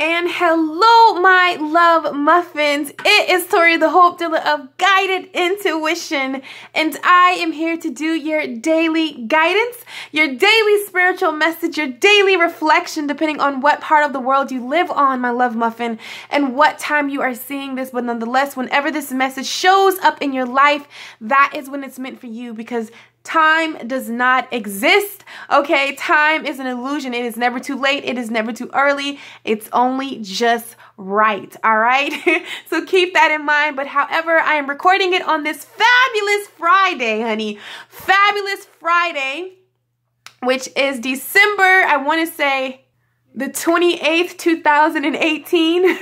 And hello, my love muffins. It is Tori, the Hope Dealer of Guided Intuition, and I am here to do your daily guidance, your daily spiritual message, your daily reflection, depending on what part of the world you live on, my love muffin, and what time you are seeing this. But nonetheless, whenever this message shows up in your life, that is when it's meant for you, because time does not exist, okay? Time is an illusion. It is never too late. It is never too early. It's only just right, all right? So keep that in mind. But however, I am recording it on this fabulous Friday, honey. Fabulous Friday, which is December, I want to say, the 28th, 2018.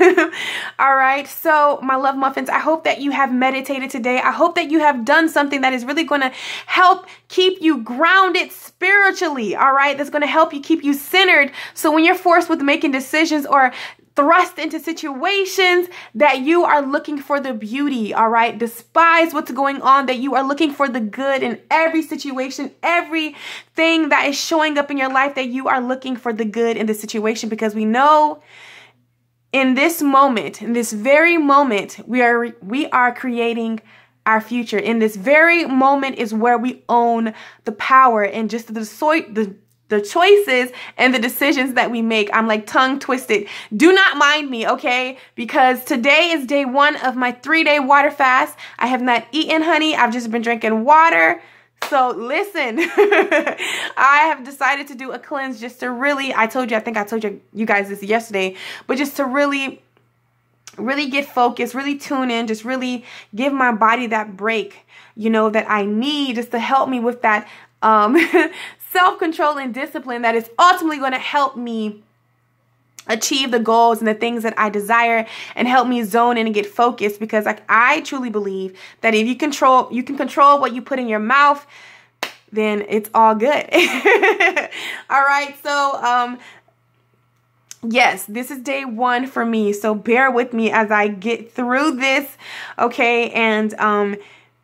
All right. So my love muffins, I hope that you have meditated today. I hope that you have done something that is really going to help keep you grounded spiritually. All right. That's going to help you keep you centered. So when you're forced with making decisions or thrust into situations, that you are looking for the beauty, all right? Despise what's going on, that you are looking for the good in every situation, everything that is showing up in your life, that you are looking for the good in the situation, because we know in this moment, in this very moment, we are creating our future. In this very moment is where we own the power and just the choices and the decisions that we make. I'm like tongue twisted. Do not mind me, okay? Because today is day 1 of my 3-day water fast. I have not eaten, honey. I've just been drinking water. So listen, I have decided to do a cleanse just to really, I think I told you guys this yesterday, but just to really get focused, really tune in, just really give my body that break, you know, that I need, just to help me with that self-control and discipline that is ultimately going to help me achieve the goals and the things that I desire, and help me zone in and get focused, because like I truly believe that if you can control what you put in your mouth, then it's all good. All right. So, yes, this is day 1 for me. So bear with me as I get through this. Okay. And,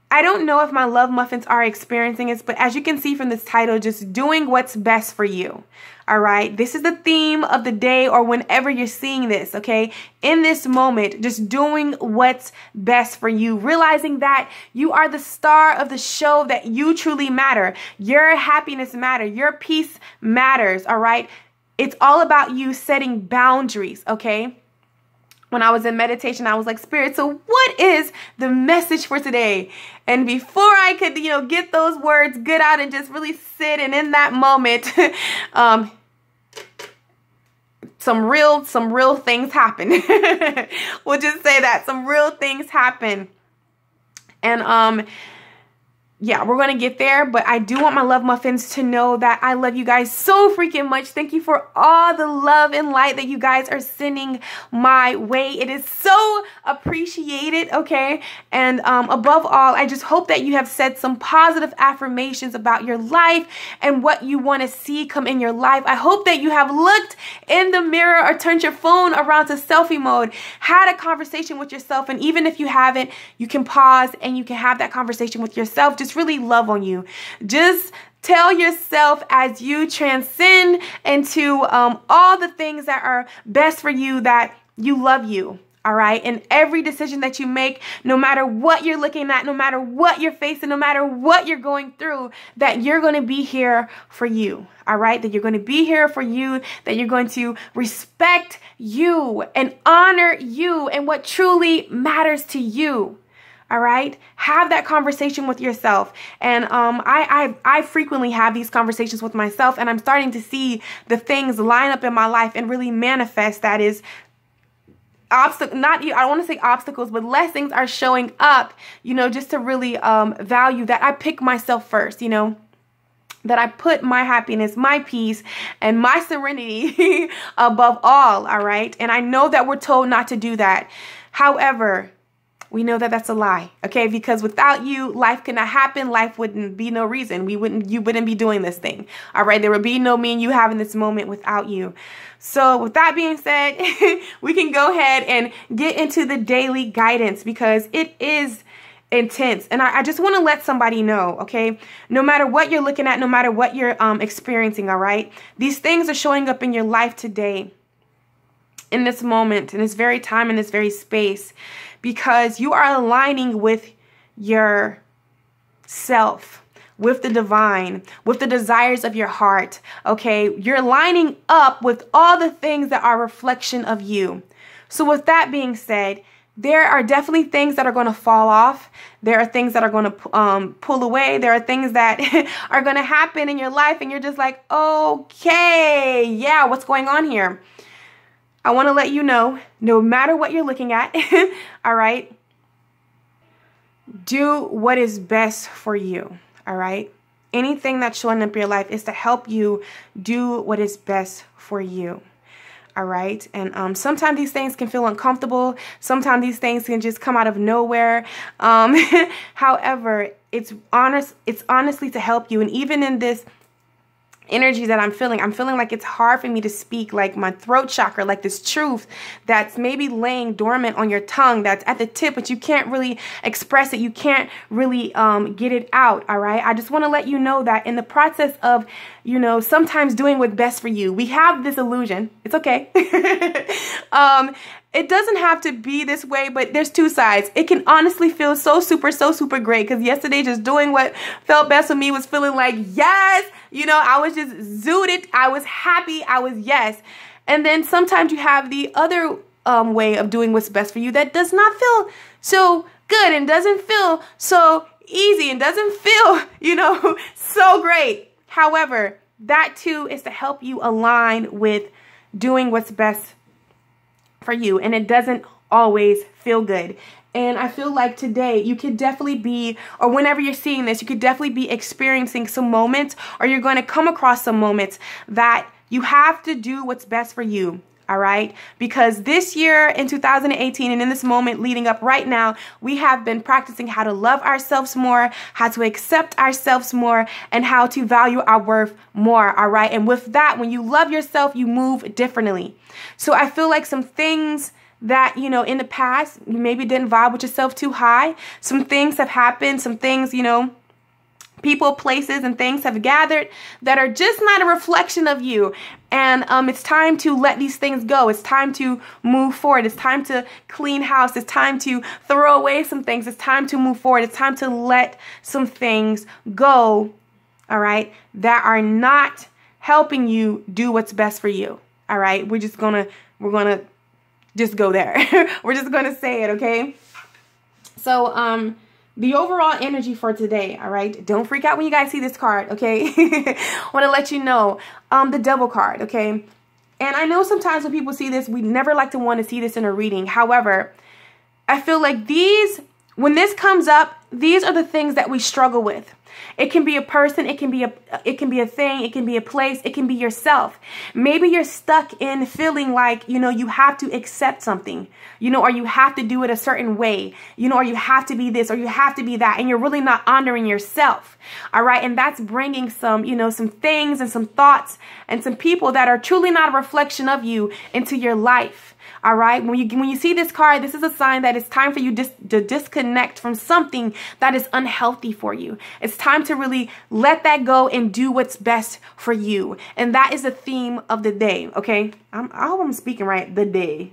I don't know if my love muffins are experiencing it, but as you can see from this title, just doing what's best for you. All right. This is the theme of the day, or whenever you're seeing this. Okay. In this moment, just doing what's best for you, realizing that you are the star of the show, that you truly matter. Your happiness matters. Your peace matters. All right. It's all about you setting boundaries. Okay. When I was in meditation, I was like, Spirit, so what is the message for today? And before I could, get those words good out and just really sit, and in that moment, some real things happen. We'll just say that some real things happen. And, yeah, we're going to get there, but I do want my love muffins to know that I love you guys so freaking much. Thank you for all the love and light that you guys are sending my way. It is so appreciated, okay? And above all, I just hope that you have said some positive affirmations about your life and what you want to see come in your life. I hope that you have looked in the mirror or turned your phone around to selfie mode, had a conversation with yourself, and even if you haven't, you can pause and you can have that conversation with yourself. Just really love on you. Just tell yourself as you transcend into all the things that are best for you, that you love you. All right. And every decision that you make, no matter what you're looking at, no matter what you're facing, no matter what you're going through, that you're going to be here for you. All right. That you're going to be here for you, that you're going to respect you and honor you and what truly matters to you. All right. Have that conversation with yourself. And I frequently have these conversations with myself, and I'm starting to see the things line up in my life and really manifest. That is I don't want to say obstacles, but blessings are showing up, just to really value that I pick myself first, that I put my happiness, my peace, and my serenity above all. All right. And I know that we're told not to do that. However, we know that that's a lie, okay? Because without you, life cannot happen. Life wouldn't be no reason. You wouldn't be doing this thing, all right? There would be no me and you having this moment without you. So with that being said, we can go ahead and get into the daily guidance, because it is intense. And I just want to let somebody know, okay? No matter what you're looking at, no matter what you're experiencing, all right? These things are showing up in your life today. in this moment, in this very time, in this very space, because you are aligning with yourself, with the divine, with the desires of your heart, okay? You're lining up with all the things that are a reflection of you. So with that being said, there are definitely things that are going to fall off. There are things that are going to pull away. There are things that are going to happen in your life, and you're just like, okay, yeah, what's going on here? I want to let you know, no matter what you're looking at, all right, do what is best for you. All right. Anything that's showing up in your life is to help you do what is best for you. All right. And sometimes these things can feel uncomfortable. Sometimes these things can just come out of nowhere. However, it's honestly to help you. And even in this energy that I'm feeling like it's hard for me to speak, like my throat chakra, like this truth that's maybe laying dormant on your tongue, that's at the tip, but you can't really express it. You can't really get it out. All right. I just want to let you know that in the process of, you know, sometimes doing what's best for you, we have this illusion. It's okay. It doesn't have to be this way, but there's two sides. It can honestly feel so super great, because yesterday just doing what felt best for me was feeling like, yes, you know, I was just zooted. I was happy. I was yes. And then sometimes you have the other way of doing what's best for you that does not feel so good and doesn't feel so easy and doesn't feel, you know, so great. However, that too is to help you align with doing what's best for you, and it doesn't always feel good. And I feel like today you could definitely be, or whenever you're seeing this, you could definitely be experiencing some moments, or you're going to come across some moments that you have to do what's best for you. All right. Because this year in 2018 and in this moment leading up right now, we have been practicing how to love ourselves more, how to accept ourselves more, and how to value our worth more. All right. And with that, when you love yourself, you move differently. So I feel like some things that, you know, in the past, you maybe didn't vibe with yourself too high. Some things have happened. Some things, you know, people, places, and things have gathered that are just not a reflection of you. And it's time to let these things go. It's time to move forward. It's time to clean house. It's time to throw away some things. It's time to move forward. It's time to let some things go, all right, that are not helping you do what's best for you. All right, we're gonna just go there. We're just gonna say it, okay? So the overall energy for today, all right? Don't freak out when you guys see this card, okay? I want to let you know, the Devil card, okay? And I know sometimes when people see this, we never like to want to see this in a reading. However, I feel like when this comes up, these are the things that we struggle with. It can be a person, it can be a thing, it can be a place, it can be yourself. Maybe you're stuck in feeling like, you know, you have to accept something, you know, or you have to do it a certain way, you know, or you have to be this, or you have to be that, and you're really not honoring yourself. All right. And that's bringing some, you know, some things and some thoughts and some people that are truly not a reflection of you into your life. All right. When you see this card, this is a sign that it's time for you to disconnect from something that is unhealthy for you. It's time to really let that go and do what's best for you. And that is the theme of the day. Okay. I hope I'm speaking right. The day.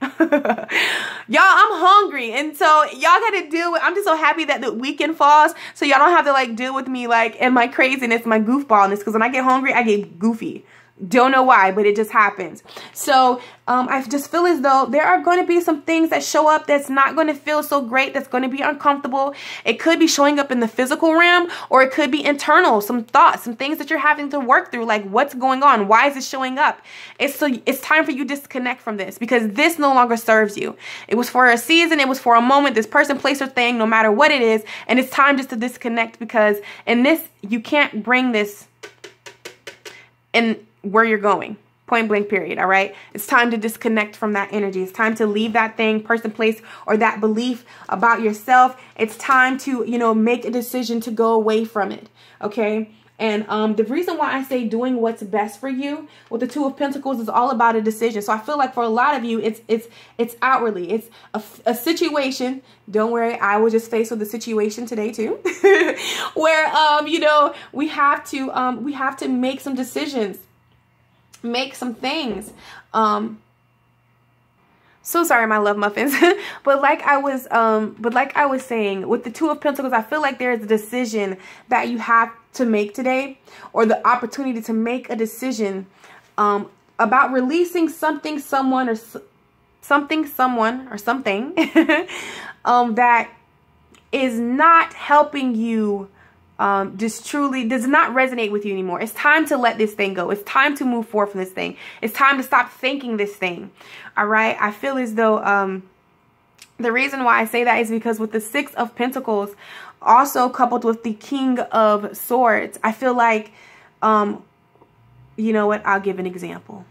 Y'all, I'm hungry. And so y'all got to deal with, I'm just so happy that the weekend falls. So y'all don't have to like deal with me like in my craziness, my goofballness. Because when I get hungry, I get goofy. Don't know why, but it just happens. So I just feel as though there are going to be some things that show up that's not going to feel so great, that's going to be uncomfortable. It could be showing up in the physical realm, or it could be internal, some thoughts, some things that you're having to work through, like what's going on? Why is it showing up? It's time for you to disconnect from this, because this no longer serves you. It was for a season. It was for a moment, this person, place, or thing, no matter what it is. And it's time just to disconnect, because in this, you can't bring this in where you're going, point blank period. All right. It's time to disconnect from that energy. It's time to leave that thing, person, place, or that belief about yourself. It's time to, you know, make a decision to go away from it. Okay. And the reason why I say doing what's best for you with the Two of Pentacles is all about a decision. So I feel like for a lot of you, it's outwardly, it's a situation. Don't worry, I was just faced with a situation today too, where you know, we have to make some decisions, make some things, So sorry, my love muffins. but like I was saying, with the Two of Pentacles, I feel like there's a decision that you have to make today, or the opportunity to make a decision about releasing something, someone, or something that is not helping you, just truly does not resonate with you anymore. It's time to let this thing go. It's time to move forward from this thing. It's time to stop thinking this thing. All right. I feel as though the reason why I say that is because with the Six of Pentacles, also coupled with the King of Swords, I feel like, you know what? I'll give an example.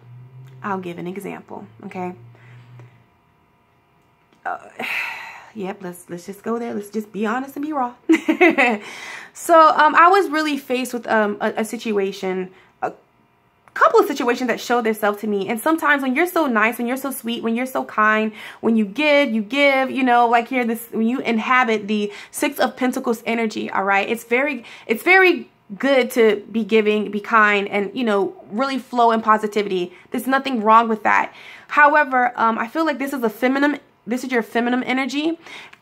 Okay. Yep, let's just go there. Let's just be honest and be raw. So I was really faced with a situation, a couple of situations that showed themselves to me. And sometimes when you're so nice, when you're so sweet, when you're so kind, when you give, you know, like here, when you inhabit the Six of Pentacles energy, all right, it's very good to be giving, be kind, and, you know, really flow in positivity. There's nothing wrong with that. However, I feel like this is your feminine energy.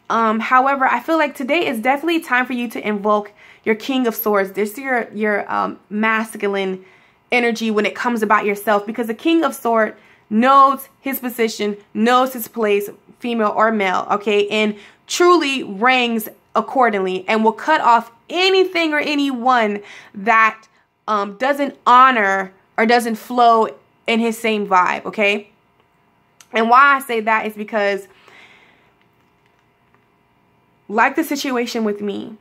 However, I feel like today is definitely time for you to invoke your King of Swords. This is your masculine energy when it comes about yourself, because the King of Swords knows his position, knows his place, female or male, okay, and truly reigns accordingly, and will cut off anything or anyone that doesn't honor or doesn't flow in his same vibe, okay? And why I say that is because, like the situation with me,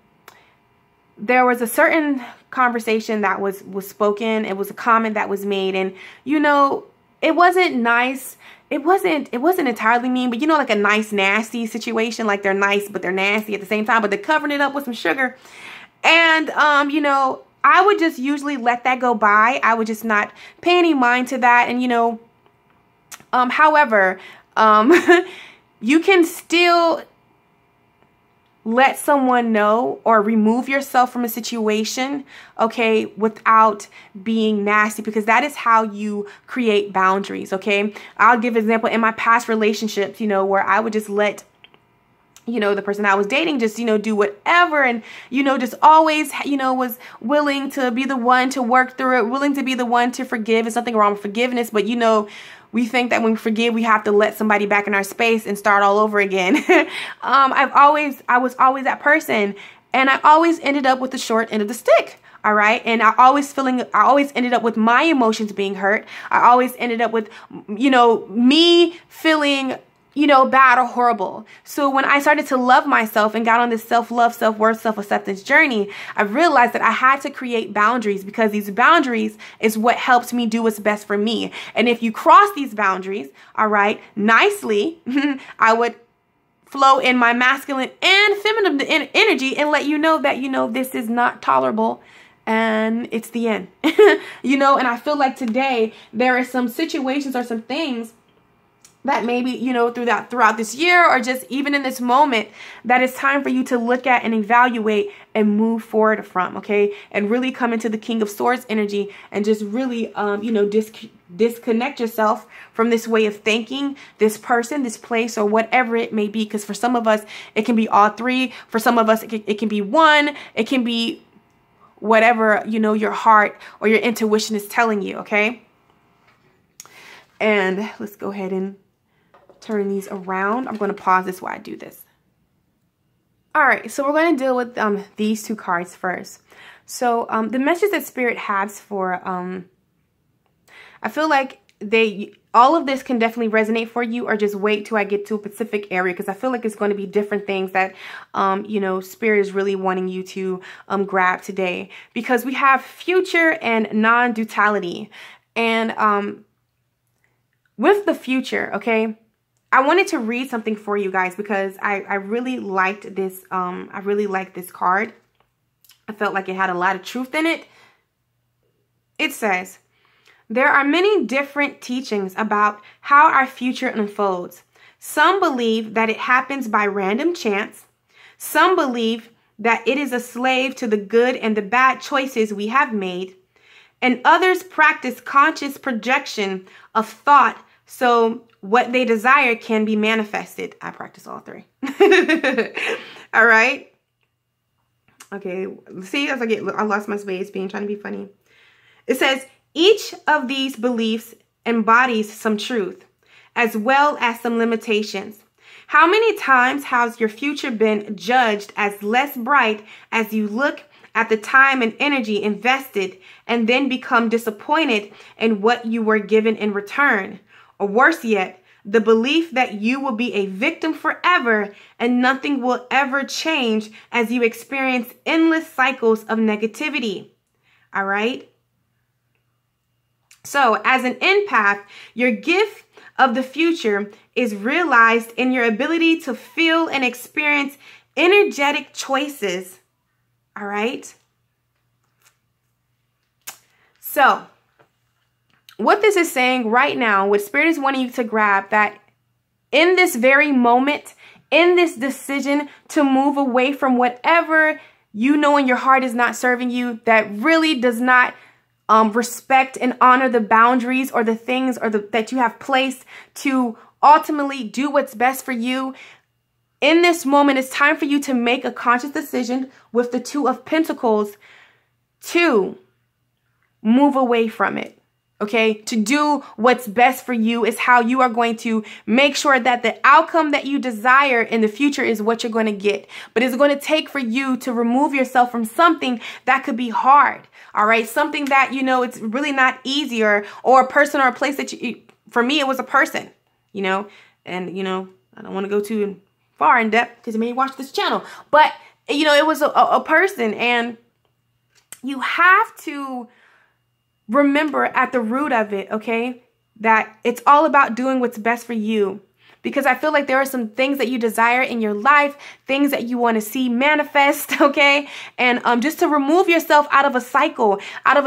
there was a certain conversation that was spoken. It was a comment that was made, and, you know, it wasn't nice. It wasn't entirely mean, but, you know, like a nice, nasty situation. Like, they're nice, but they're nasty at the same time, but they're covering it up with some sugar. And, you know, I would just usually let that go by. I would just not pay any mind to that. And, you know, however, you can still let someone know or remove yourself from a situation, okay, without being nasty, because that is how you create boundaries, okay? I'll give an example in my past relationships, you know, where I would just let, you know, the person I was dating just, you know, do whatever, and, you know, just always, you know, was willing to be the one to work through it, willing to be the one to forgive. There's nothing wrong with forgiveness, but, you know, we think that when we forgive, we have to let somebody back in our space and start all over again. I was always that person, and I always ended up with the short end of the stick. All right. And I always ended up with my emotions being hurt. I always ended up with, you know, me feeling, you know, bad or horrible. So when I started to love myself and got on this self-love, self-worth, self-acceptance journey, I realized that I had to create boundaries, because these boundaries is what helps me do what's best for me. And if you cross these boundaries, all right, nicely, I would flow in my masculine and feminine energy and let you know that, you know, this is not tolerable. And it's the end, you know. And I feel like today there are some situations or some things that maybe, you know, throughout this year, or just even in this moment, that it's time for you to look at and evaluate and move forward from, okay? And really come into the King of Swords energy and just really, you know, disconnect yourself from this way of thinking, this person, this place, or whatever it may be. Because for some of us, it can be all three. For some of us, it can be one. It can be whatever, you know, your heart or your intuition is telling you, okay? And let's go ahead and turn these around. I'm going to pause this while I do this. All right, so we're going to deal with these two cards first. So the message that Spirit has for, I feel like all of this can definitely resonate for you, or just wait till I get to a specific area, because I feel like it's going to be different things that, you know, Spirit is really wanting you to grab today, because we have future and non-duality. And with the future, okay, I wanted to read something for you guys, because I really liked this. I really liked this card. I felt like it had a lot of truth in it. It says, there are many different teachings about how our future unfolds. Some believe that it happens by random chance. Some believe that it is a slave to the good and the bad choices we have made. And others practice conscious projection of thought so what they desire can be manifested. I practice all three. All right. Okay. See, as I lost my space being trying to be funny. It says, each of these beliefs embodies some truth, as well as some limitations. How many times has your future been judged as less bright as you look at the time and energy invested and then become disappointed in what you were given in return? Or worse yet, the belief that you will be a victim forever and nothing will ever change as you experience endless cycles of negativity. All right? So, as an empath, your gift of the future is realized in your ability to feel and experience energetic choices. All right? So, what this is saying right now, what Spirit is wanting you to grab, that in this very moment, in this decision to move away from whatever you know in your heart is not serving you, that really does not respect and honor the boundaries or the things that you have placed to ultimately do what's best for you. In this moment, it's time for you to make a conscious decision with the Two of Pentacles to move away from it. Okay, to do what's best for you is how you are going to make sure that the outcome that you desire in the future is what you're going to get. But it's going to take for you to remove yourself from something that could be hard. All right, something that, you know, it's really not easy, or a person or a place that for me, it was a person, you know, and, you know, I don't want to go too far in depth because you may watch this channel, but, you know, it was a person, and you have to remember at the root of it, okay, that it's all about doing what's best for you. Because I feel like there are some things that you desire in your life, things that you want to see manifest, okay? And just to remove yourself out of a cycle, out of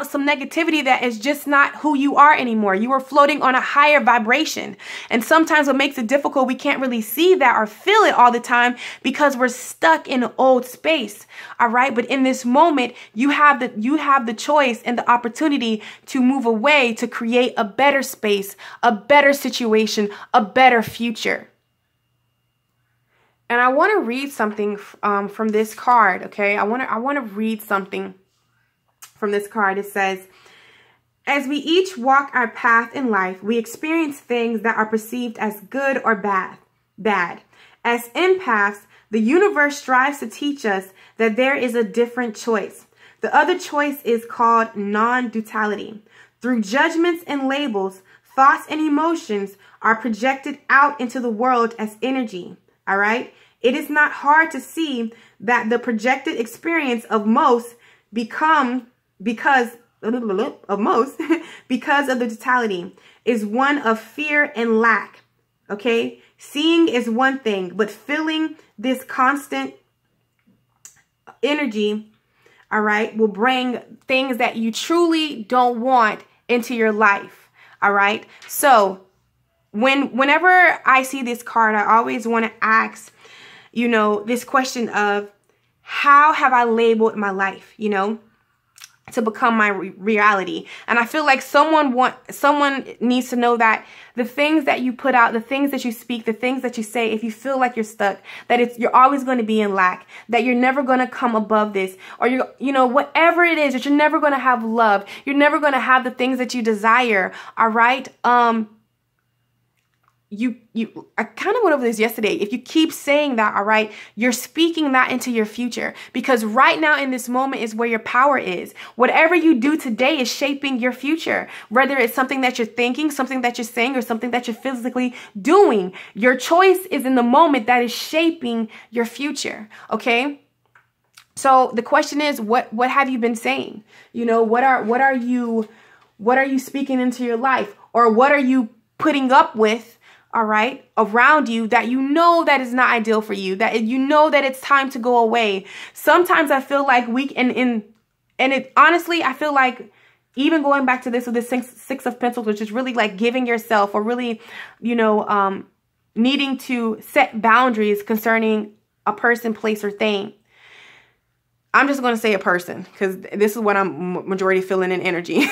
some negativity that is just not who you are anymore. You are floating on a higher vibration. And sometimes what makes it difficult, we can't really see that or feel it all the time because we're stuck in an old space, all right? But in this moment, you have the choice and the opportunity to move away, to create a better space, a better situation, a better future. And I want to read something from this card, okay? I want to read something from this card. It says, as we each walk our path in life, we experience things that are perceived as good or bad. As empaths, the universe strives to teach us that there is a different choice. The other choice is called non-duality. Through judgments and labels, thoughts and emotions are projected out into the world as energy, all right? It is not hard to see that the projected experience of most because of the totality is one of fear and lack, okay? Seeing is one thing, but feeling this constant energy, all right, will bring things that you truly don't want into your life, all right? So whenever I see this card, I always want to ask, you know, this question of how have I labeled my life, you know, to become my reality. And I feel like someone needs to know that the things that you put out, the things that you speak, the things that you say, if you feel like you're stuck, that you're always going to be in lack, that you're never going to come above this, or you know, whatever it is, that you're never going to have love, you're never going to have the things that you desire. All right. I kind of went over this yesterday. If you keep saying that, all right, you're speaking that into your future, because right now in this moment is where your power is. Whatever you do today is shaping your future, whether it's something that you're thinking, something that you're saying, or something that you're physically doing. Your choice is in the moment that is shaping your future. Okay. So the question is, what have you been saying? You know, what are you speaking into your life, or what are you putting up with, all right, around you that you know that is not ideal for you, that you know that it's time to go away. Sometimes I feel like honestly, I feel like even going back to this with the Six of Pentacles, which is really like giving yourself, or really, you know, needing to set boundaries concerning a person, place, or thing. I'm just going to say a person, because this is what I'm majority feeling in energy,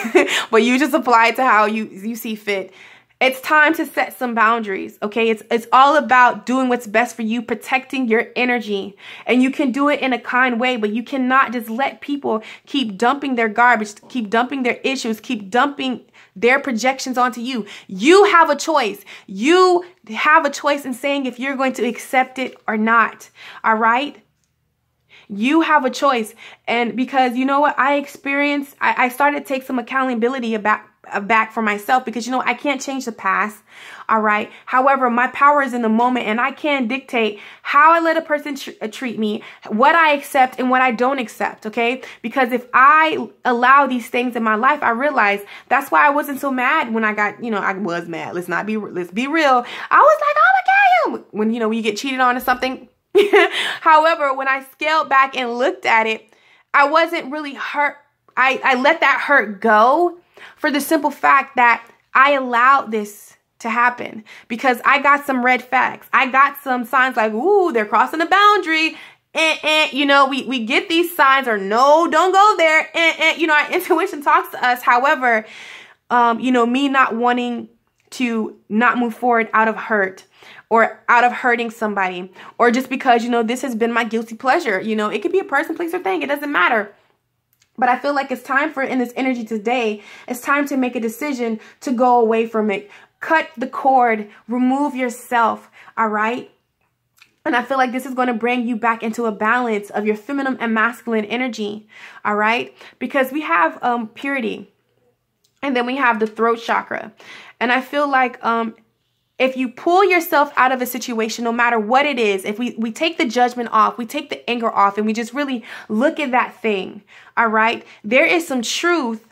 but you just apply it to how you see fit. It's time to set some boundaries, okay? It's all about doing what's best for you, protecting your energy. And you can do it in a kind way, but you cannot just let people keep dumping their garbage, keep dumping their issues, keep dumping their projections onto you. You have a choice. You have a choice in saying if you're going to accept it or not, all right? You have a choice. And because you know what I started to take some accountability back for myself, because you know I can't change the past, all right? However, my power is in the moment, and I can dictate how I let a person treat me, what I accept and what I don't accept, okay? Because if I allow these things in my life, I realize that's why I wasn't so mad when I got, you know, I was mad. Let's be real. I was like, oh my God, when you know, when you get cheated on or something. However, when I scaled back and looked at it, I wasn't really hurt. I let that hurt go, for the simple fact that I allowed this to happen, because I got some red flags. I got some signs like, ooh, they're crossing the boundary. You know, we get these signs, or no, don't go there. You know, our intuition talks to us. However, you know, me not wanting to not move forward out of hurt, or out of hurting somebody, or just because, you know, this has been my guilty pleasure. You know, it could be a person, place, or thing. It doesn't matter. But I feel like it's time for, in this energy today, it's time to make a decision to go away from it. Cut the cord, remove yourself, all right? And I feel like this is going to bring you back into a balance of your feminine and masculine energy, all right? Because we have purity, and then we have the throat chakra. And I feel like if you pull yourself out of a situation, no matter what it is, if we take the judgment off, we take the anger off, and we just really look at that thing, all right? There is some truth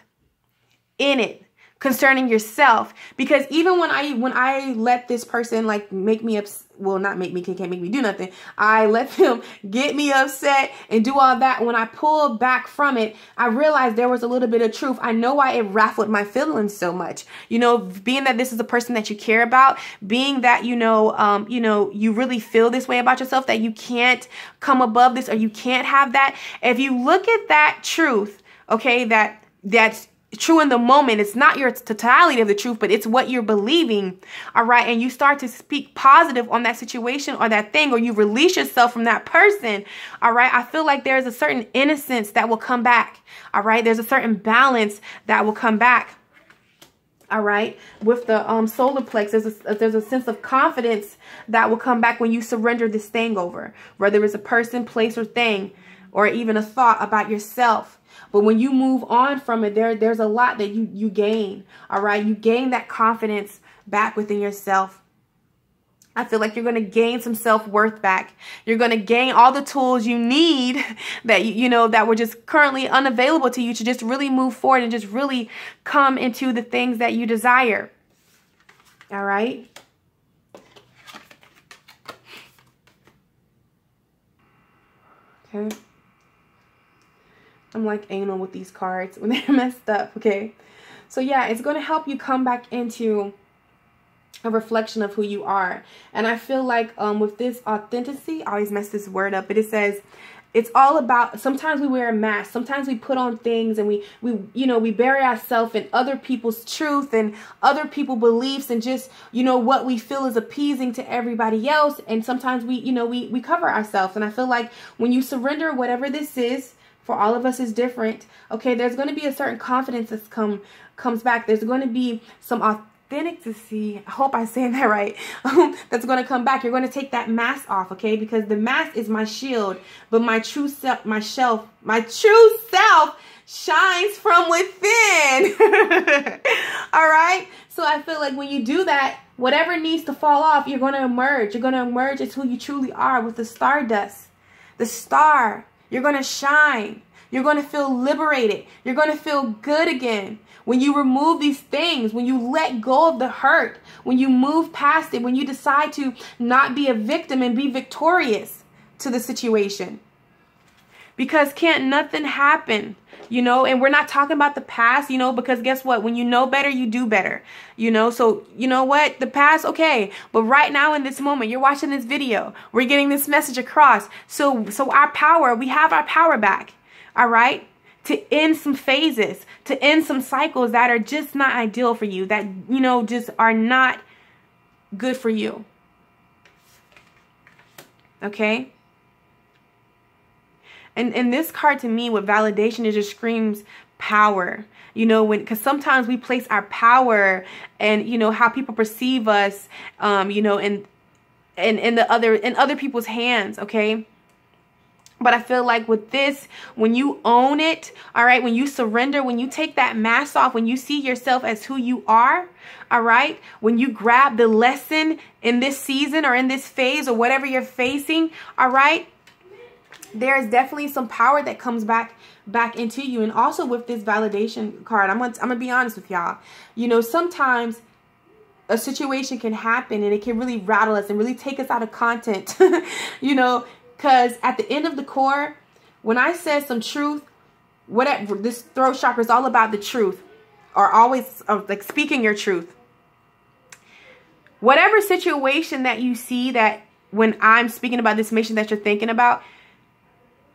in it concerning yourself. Because even when I let this person like make me upset, well, not make me, can't make me do nothing. I let them get me upset and do all that. When I pulled back from it, I realized there was a little bit of truth. I know why it ruffled my feelings so much. You know, being that this is a person that you care about, being that, you know, you really feel this way about yourself, that you can't come above this, or you can't have that. If you look at that truth, okay, that's true in the moment, it's not your totality of the truth, but it's what you're believing, all right? And you start to speak positive on that situation or that thing, or you release yourself from that person, all right? I feel like there's a certain innocence that will come back, all right? There's a certain balance that will come back, all right? With the solar plex, there's a sense of confidence that will come back when you surrender this thing over, whether it's a person, place, or thing, or even a thought about yourself. But when you move on from it, there's a lot that you gain, all right? You gain that confidence back within yourself. I feel like you're going to gain some self-worth back. You're going to gain all the tools you need that, you know, that were just currently unavailable to you to just really move forward and just really come into the things that you desire, all right? Okay. I'm like anal with these cards when they're messed up, okay? So yeah, it's going to help you come back into a reflection of who you are. And I feel like with this authenticity, I always mess this word up, but it says it's all about, sometimes we wear a mask, sometimes we put on things, and we bury ourselves in other people's truth and other people's beliefs, and just, you know, what we feel is appeasing to everybody else. And sometimes we cover ourselves. And I feel like when you surrender whatever this is, for all of us is different, okay, there's going to be a certain confidence that comes back. There's going to be some authenticity, I hope I'm saying that right, that's going to come back. You're going to take that mask off, okay, because the mask is my shield, but my true self, my true self shines from within. All right, so I feel like when you do that, whatever needs to fall off, you're going to emerge. You're going to emerge as who you truly are, with the stardust, the star. You're going to shine. You're going to feel liberated. You're going to feel good again. When you remove these things, when you let go of the hurt, when you move past it, when you decide to not be a victim and be victorious to the situation. Because can't nothing happen, you know, and we're not talking about the past, you know, because guess what? When you know better, you do better, you know. So, you know what? The past, okay. But right now in this moment, you're watching this video. We're getting this message across. So our power, we have our power back, all right? to end some phases, to end some cycles that are just not ideal for you, that, you know, just are not good for you. Okay? And this card to me with validation, it just screams power. You know, because sometimes we place our power and, you know, how people perceive us, you know, in other people's hands, okay? But I feel like with this, when you own it, all right, when you surrender, when you take that mask off, when you see yourself as who you are, all right, when you grab the lesson in this season or in this phase or whatever you're facing, all right, there is definitely some power that comes back into you. And also with this validation card, I'm gonna be honest with y'all. You know, sometimes a situation can happen and it can really rattle us and really take us out of content, you know, because at the end of the core, when I said some truth, whatever, this throat chakra is all about the truth, or always like speaking your truth. Whatever situation that you see, that when I'm speaking about this mission that you're thinking about,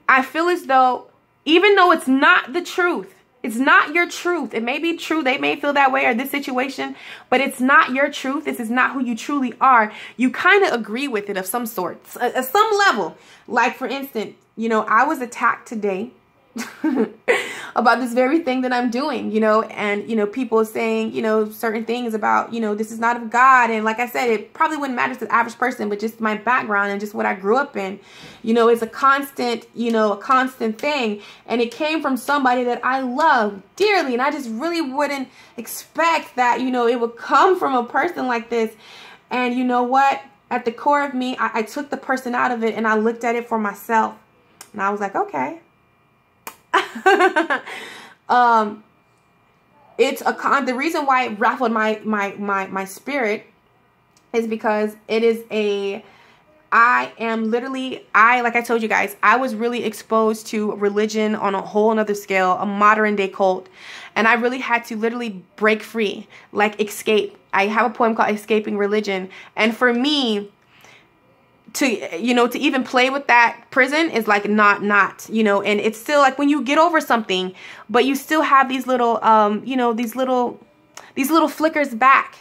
I feel as though, even though it's not the truth, it's not your truth. It may be true. They may feel that way or this situation, but it's not your truth. This is not who you truly are. You kind of agree with it of some sort, at some level. Like, for instance, you know, I was attacked today about this very thing that I'm doing, you know, and, you know, people saying, you know, certain things about, you know, this is not of God. And like I said, it probably wouldn't matter to the average person, but just my background and just what I grew up in, you know, it's a constant, you know, a constant thing. And it came from somebody that I love dearly. And I just really wouldn't expect that, you know, it would come from a person like this. And you know what? At the core of me, I took the person out of it and I looked at it for myself. And I was like, okay. It's the reason why it ruffled my spirit is because it is like I told you guys, I was really exposed to religion on a whole nother scale, a modern day cult. And I really had to literally break free, like escape. I have a poem called Escaping Religion. And for me, to, you know, to even play with that prison is like not, you know, and it's still like when you get over something, but you still have these little, you know, these little flickers back.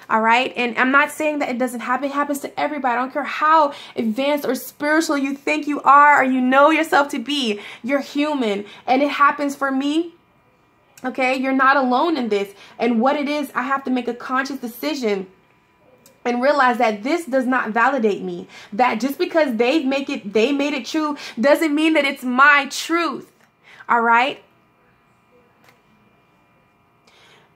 All right. And I'm not saying that it doesn't happen. It happens to everybody. I don't care how advanced or spiritual you think you are, or you know yourself to be. You're human, and it happens for me. Okay. You're not alone in this. And what it is, I have to make a conscious decision and realize that this does not validate me. That just because they made it true doesn't mean that it's my truth. All right.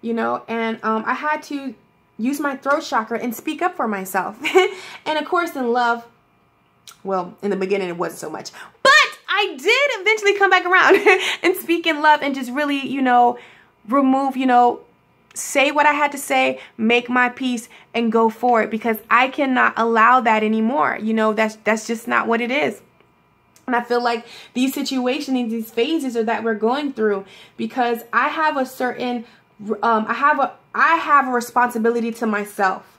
You know, and I had to use my throat chakra and speak up for myself. And of course in love, well, in the beginning it wasn't so much, but I did eventually come back around and speak in love and just really, you know, remove, you know, say what I had to say, make my peace, and go for it, because I cannot allow that anymore. You know, that's just not what it is. And I feel like these situations and these phases are that we're going through because I have a certain, I have a responsibility to myself.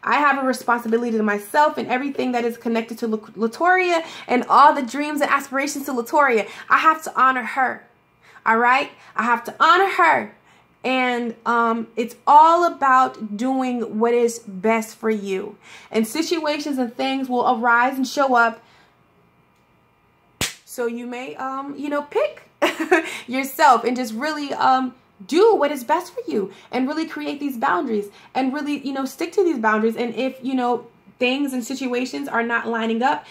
I have a responsibility to myself and everything that is connected to Latoria and all the dreams and aspirations to Latoria. I have to honor her. All right? I have to honor her. And it's all about doing what is best for you. And situations and things will arise and show up. So you may, you know, pick yourself and just really do what is best for you and really create these boundaries and really, you know, stick to these boundaries. And if, you know, things and situations are not lining up,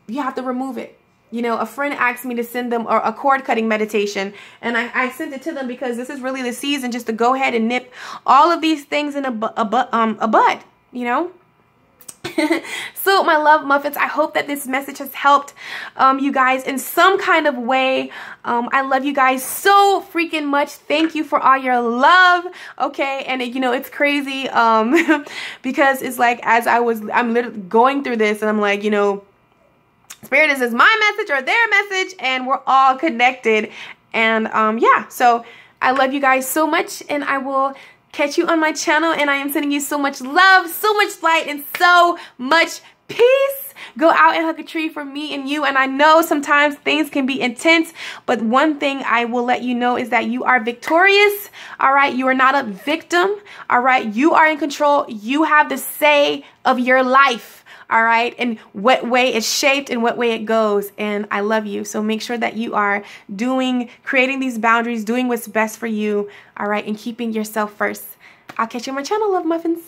you have to remove it. You know, a friend asked me to send them a cord cutting meditation, and I sent it to them because this is really the season just to go ahead and nip all of these things in a bud, you know. So my love muffins, I hope that this message has helped you guys in some kind of way. I love you guys so freaking much. Thank you for all your love. Okay. And you know, it's crazy because it's like I'm literally going through this and I'm like, you know, Spirit, is this my message or their message? And we're all connected. And yeah, so I love you guys so much, and I will catch you on my channel. And I am sending you so much love, so much light, and so much peace. Go out and hug a tree for me and you. And I know sometimes things can be intense, but one thing I will let you know is that you are victorious. All right. You are not a victim. All right. You are in control. You have the say of your life. All right. And what way it's shaped and what way it goes. And I love you. So make sure that you are creating these boundaries, doing what's best for you. All right. And keeping yourself first. I'll catch you on my channel, Love Muffins.